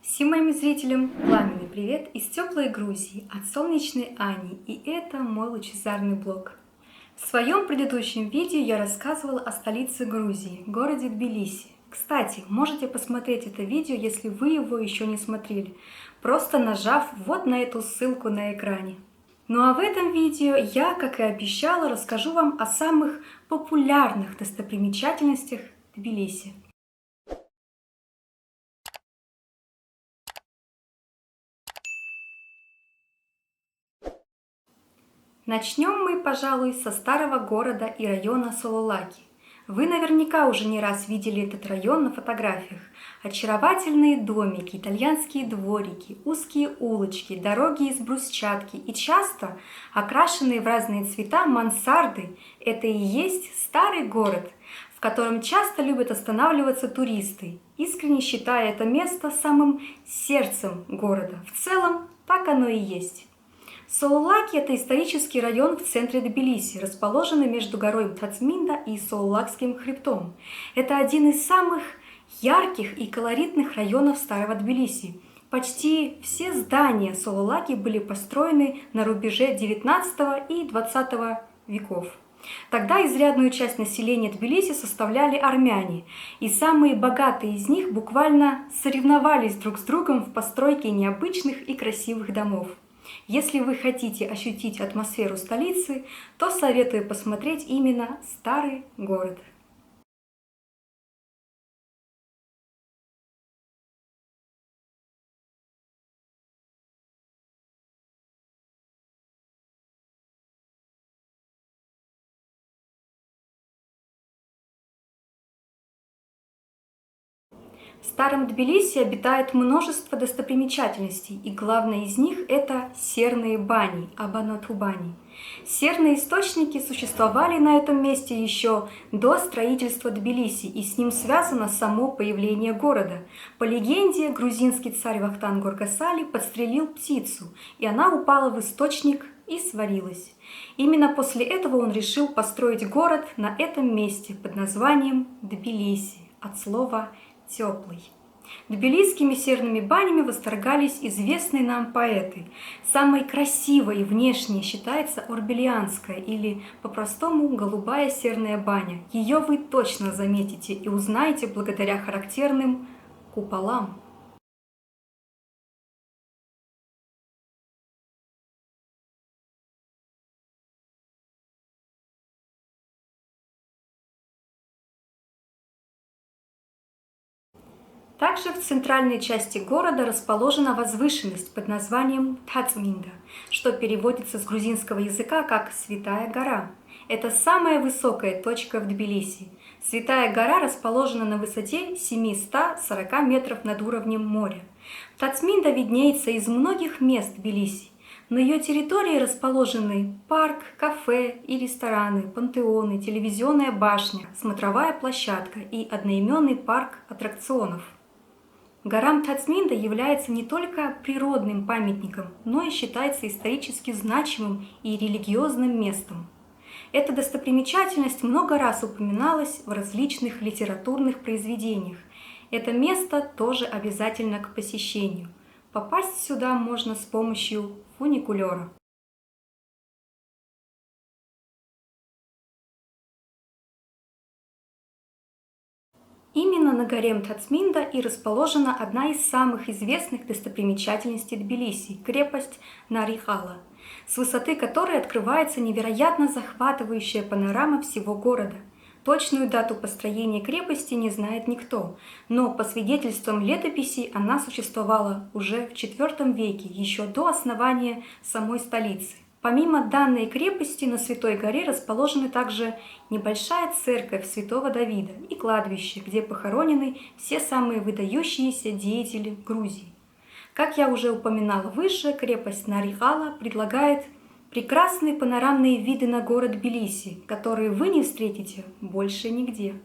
Всем моим зрителям пламенный привет из теплой Грузии от солнечной Ани, и это мой лучезарный блог. В своем предыдущем видео я рассказывала о столице Грузии, городе Тбилиси. Кстати, можете посмотреть это видео, если вы его еще не смотрели, просто нажав вот на эту ссылку на экране. Ну а в этом видео я, как и обещала, расскажу вам о самых популярных достопримечательностях Тбилиси. Начнем мы, пожалуй, со старого города и района Сололаки. Вы наверняка уже не раз видели этот район на фотографиях. Очаровательные домики, итальянские дворики, узкие улочки, дороги из брусчатки и часто окрашенные в разные цвета мансарды – это и есть старый город, в котором часто любят останавливаться туристы, искренне считая это место самым сердцем города. В целом, так оно и есть. Сололаки – это исторический район в центре Тбилиси, расположенный между горой Тацминда и Сололакским хребтом. Это один из самых ярких и колоритных районов старого Тбилиси. Почти все здания Сололаки были построены на рубеже XIX и XX веков. Тогда изрядную часть населения Тбилиси составляли армяне, и самые богатые из них буквально соревновались друг с другом в постройке необычных и красивых домов. Если вы хотите ощутить атмосферу столицы, то советую посмотреть именно старый город. В старом Тбилиси обитает множество достопримечательностей, и главное из них – это серные бани, Абанатубани. Серные источники существовали на этом месте еще до строительства Тбилиси, и с ним связано само появление города. По легенде, грузинский царь Вахтанг Горгасали подстрелил птицу, и она упала в источник и сварилась. Именно после этого он решил построить город на этом месте под названием Тбилиси, от слова «теплый». Тбилисскими серными банями восторгались известные нам поэты. Самой красивой внешне считается Орбелианская или по-простому голубая серная баня. Ее вы точно заметите и узнаете благодаря характерным куполам. Также в центральной части города расположена возвышенность под названием Тацминда, что переводится с грузинского языка как «Святая гора». Это самая высокая точка в Тбилиси. Святая гора расположена на высоте 740 метров над уровнем моря. Тацминда виднеется из многих мест Тбилиси. На ее территории расположены парк, кафе и рестораны, пантеоны, телевизионная башня, смотровая площадка и одноименный парк аттракционов. Гора Тацминда является не только природным памятником, но и считается исторически значимым и религиозным местом. Эта достопримечательность много раз упоминалась в различных литературных произведениях. Это место тоже обязательно к посещению. Попасть сюда можно с помощью фуникулера. Именно на горе Тацминда и расположена одна из самых известных достопримечательностей Тбилиси – крепость Нарихала, с высоты которой открывается невероятно захватывающая панорама всего города. Точную дату построения крепости не знает никто, но по свидетельствам летописей она существовала уже в IV веке, еще до основания самой столицы. Помимо данной крепости на Святой горе расположены также небольшая церковь Святого Давида и кладбище, где похоронены все самые выдающиеся деятели Грузии. Как я уже упоминала выше, крепость Нарихала предлагает прекрасные панорамные виды на город Тбилиси, которые вы не встретите больше нигде.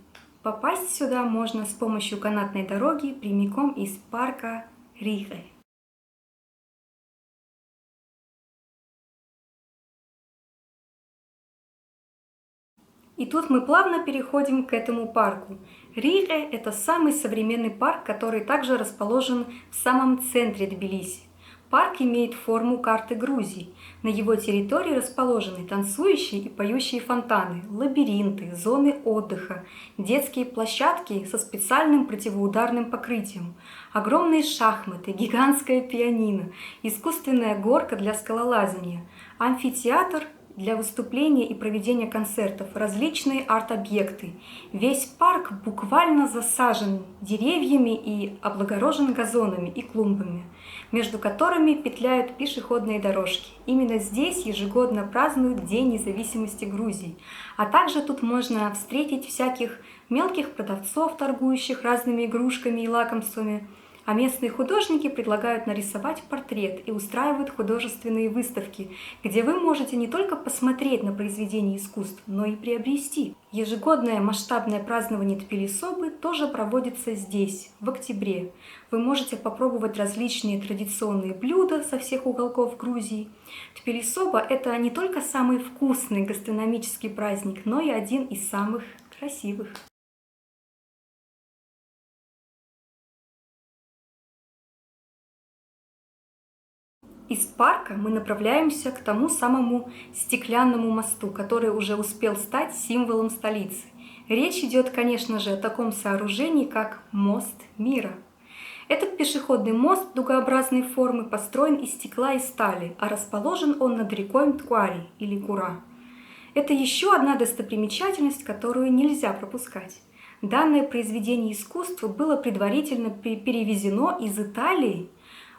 Попасть сюда можно с помощью канатной дороги прямиком из парка Риге. И тут мы плавно переходим к этому парку. Риге – это самый современный парк, который также расположен в самом центре Тбилиси. Парк имеет форму карты Грузии. На его территории расположены танцующие и поющие фонтаны, лабиринты, зоны отдыха, детские площадки со специальным противоударным покрытием, огромные шахматы, гигантское пианино, искусственная горка для скалолазания, амфитеатр для выступления и проведения концертов, различные арт-объекты. Весь парк буквально засажен деревьями и облагорожен газонами и клумбами, между которыми петляют пешеходные дорожки. Именно здесь ежегодно празднуют День независимости Грузии. А также тут можно встретить всяких мелких продавцов, торгующих разными игрушками и лакомствами. А местные художники предлагают нарисовать портрет и устраивают художественные выставки, где вы можете не только посмотреть на произведения искусств, но и приобрести. Ежегодное масштабное празднование Тбилисобы тоже проводится здесь, в октябре. Вы можете попробовать различные традиционные блюда со всех уголков Грузии. Тбилисоба – это не только самый вкусный гастрономический праздник, но и один из самых красивых. Из парка мы направляемся к тому самому стеклянному мосту, который уже успел стать символом столицы. Речь идет, конечно же, о таком сооружении, как мост мира. Этот пешеходный мост дугообразной формы построен из стекла и стали, а расположен он над рекой Мтквари или Кура. Это еще одна достопримечательность, которую нельзя пропускать. Данное произведение искусства было предварительно перевезено из Италии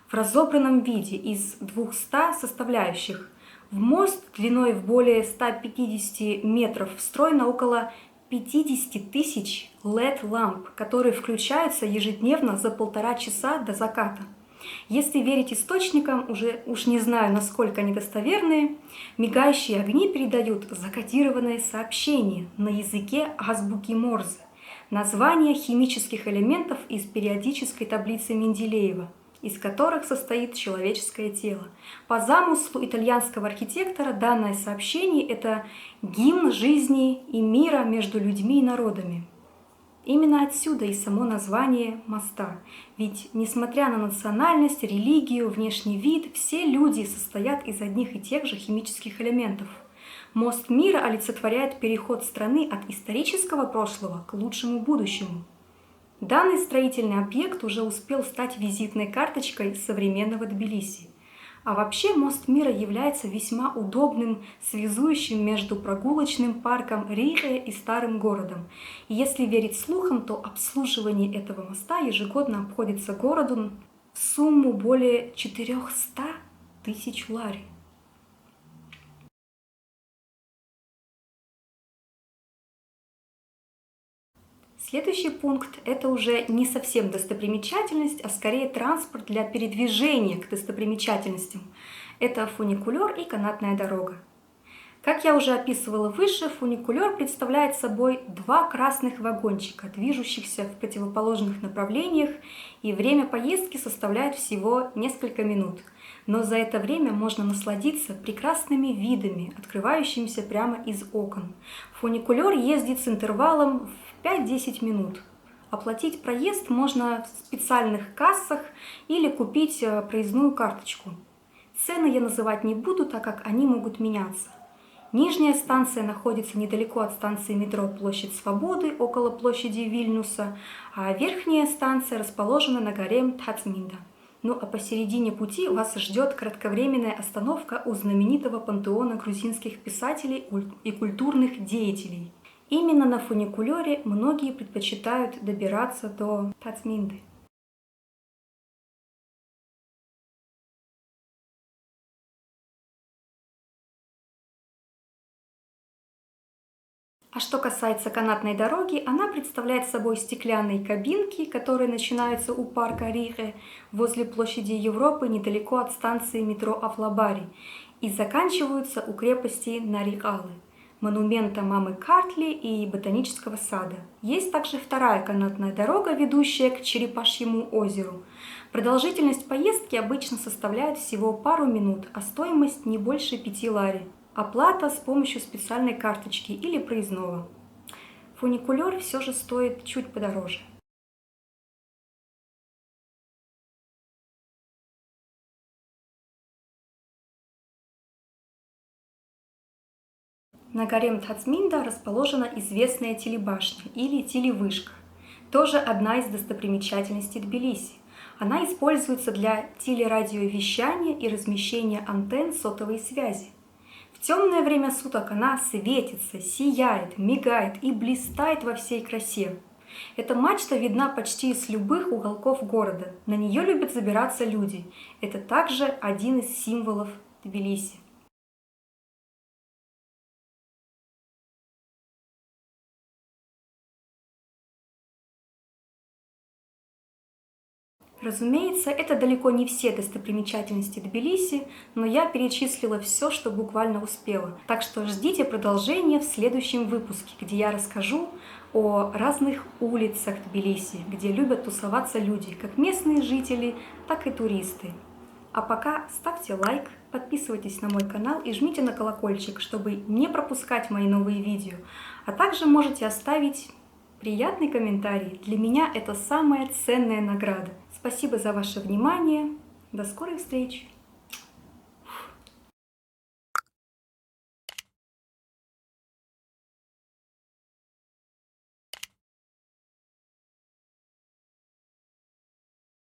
в разобранном виде из 200 составляющих. В мост длиной в более 150 метров встроено около 50 тысяч LED-ламп, которые включаются ежедневно за 1,5 часа до заката. Если верить источникам, уж не знаю, насколько они достоверные, мигающие огни передают закодированное сообщение на языке азбуки Морзе, название химических элементов из периодической таблицы Менделеева, из которых состоит человеческое тело. По замыслу итальянского архитектора данное сообщение – это гимн жизни и мира между людьми и народами. Именно отсюда и само название моста. Ведь, несмотря на национальность, религию, внешний вид, все люди состоят из одних и тех же химических элементов. Мост мира олицетворяет переход страны от исторического прошлого к лучшему будущему. Данный строительный объект уже успел стать визитной карточкой современного Тбилиси. А вообще мост мира является весьма удобным связующим между прогулочным парком Риге и старым городом. И если верить слухам, то обслуживание этого моста ежегодно обходится городу в сумму более 400 тысяч лари. Следующий пункт – это уже не совсем достопримечательность, а скорее транспорт для передвижения к достопримечательностям. Это фуникулер и канатная дорога. Как я уже описывала выше, фуникулер представляет собой два красных вагончика, движущихся в противоположных направлениях, и время поездки составляет всего несколько минут. Но за это время можно насладиться прекрасными видами, открывающимися прямо из окон. Фуникулер ездит с интервалом в 5-10 минут. Оплатить проезд можно в специальных кассах или купить проездную карточку. Цены я называть не буду, так как они могут меняться. Нижняя станция находится недалеко от станции метро Площадь Свободы, около площади Вильнюса, а верхняя станция расположена на горе Тхацминда. Ну а посередине пути вас ждет кратковременная остановка у знаменитого пантеона грузинских писателей и культурных деятелей. Именно на фуникулере многие предпочитают добираться до Тхацминды. А что касается канатной дороги, она представляет собой стеклянные кабинки, которые начинаются у парка Риге возле площади Европы недалеко от станции метро Афлабари и заканчиваются у крепости Нарикалы, монумента мамы Картли и ботанического сада. Есть также вторая канатная дорога, ведущая к Черепашьему озеру. Продолжительность поездки обычно составляет всего пару минут, а стоимость не больше 5 лари. Оплата с помощью специальной карточки или проездного. Фуникулер все же стоит чуть подороже. На горе Мтацминда расположена известная телебашня или телевышка, тоже одна из достопримечательностей Тбилиси. Она используется для телерадиовещания и размещения антенн сотовой связи. В темное время суток она светится, сияет, мигает и блистает во всей красе. Эта мачта видна почти с любых уголков города. На нее любят забираться люди. Это также один из символов Тбилиси. Разумеется, это далеко не все достопримечательности Тбилиси, но я перечислила все, что буквально успела. Так что ждите продолжения в следующем выпуске, где я расскажу о разных улицах Тбилиси, где любят тусоваться люди, как местные жители, так и туристы. А пока ставьте лайк, подписывайтесь на мой канал и жмите на колокольчик, чтобы не пропускать мои новые видео. А также можете оставить приятный комментарий. Для меня это самая ценная награда. Спасибо за ваше внимание. До скорых встреч!